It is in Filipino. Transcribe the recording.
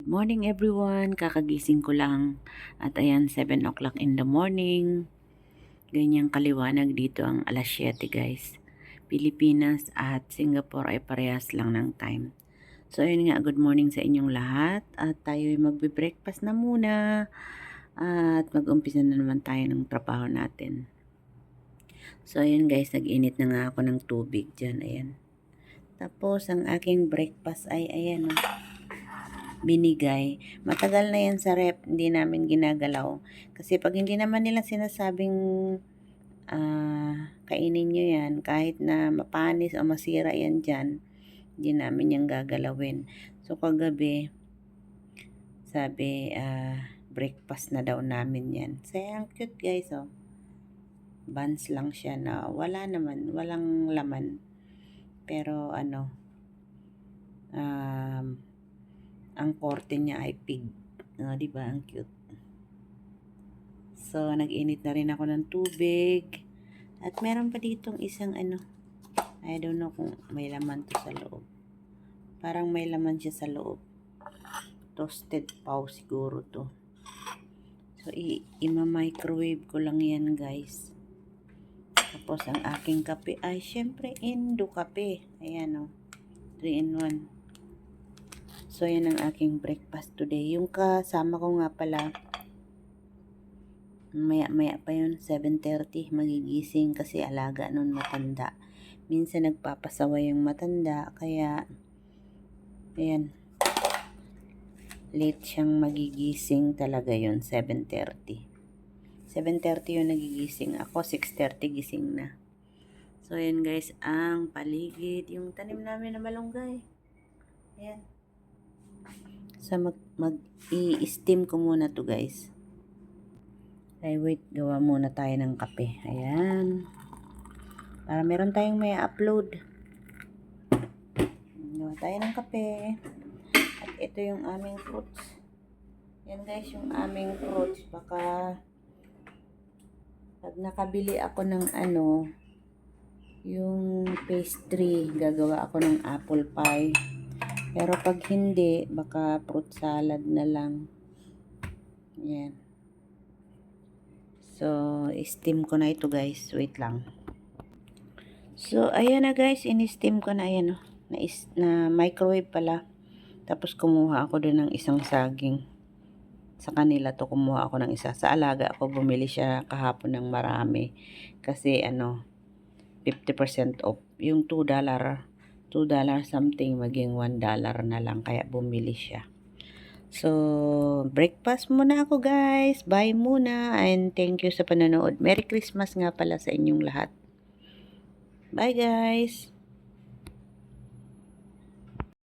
Morning everyone, kakagising ko lang at ayan 7 o'clock in the morning. Ganyang kaliwanag dito ang alas 7 guys. Pilipinas at Singapore ay parehas lang ng time. So ayun nga, good morning sa inyong lahat at tayo ay magbe-breakfast na muna at mag-umpisa na naman tayo ng trabaho natin. So ayun guys, nag-init na nga ako ng tubig dyan, ayan. Tapos ang aking breakfast ay ayan binigay. Matagal na yan sa rep, hindi namin ginagalaw. Kasi pag hindi naman nila sinasabing kainin nyo yan, kahit na mapanis o masira yan dyan, hindi namin yan gagalawin. So kagabi, sabi, breakfast na daw namin yan. Saya, ang cute guys, oh. Buns lang siya na walang laman. Pero ang korte niya ay pig. Diba? Ang cute. So, nag-init na rin ako ng tubig. At meron pa ditong isang I don't know kung may laman to sa loob. Parang may laman siya sa loob. Toasted paw siguro to. So, ima-microwave ko lang yan guys. Tapos, ang aking kape ay syempre Indo kape. Ayan 3 in 1. So, yan ang aking breakfast today. Yung kasama ko nga pala, maya pa yun, 7:30, magigising kasi alaga nun matanda. Minsan nagpapasawa yung matanda, kaya, ayan, late siyang magigising talaga yun, 7:30. 7:30 yung nagigising. Ako, 6:30 gising na. So, ayan guys, ang paligid, yung tanim namin na malunggay. Ayan. So, mag-i-steam ko muna to guys. Ay, wait, gawa muna tayo ng kape. Ayan. Para meron tayong may upload. Gawa tayo ng kape. At ito yung aming fruits. Yan guys, yung aming fruits. Baka pag nakabili ako ng yung pastry, gagawa ako ng apple pie. Pero pag hindi, baka fruit salad na lang. Yan. So, steam ko na ito guys. Wait lang. So, ayan na guys. In-steam ko na ayan na microwave pala. Tapos kumuha ako doon ng isang saging. Sa kanila to kumuha ako ng isa. Sa alaga ako bumili siya kahapon ng marami. Kasi 50% off. Yung $2 something maging $1 na lang. Kaya bumili siya. So, breakfast muna ako guys. Bye muna. And thank you sa panonood. Merry Christmas nga pala sa inyong lahat. Bye guys.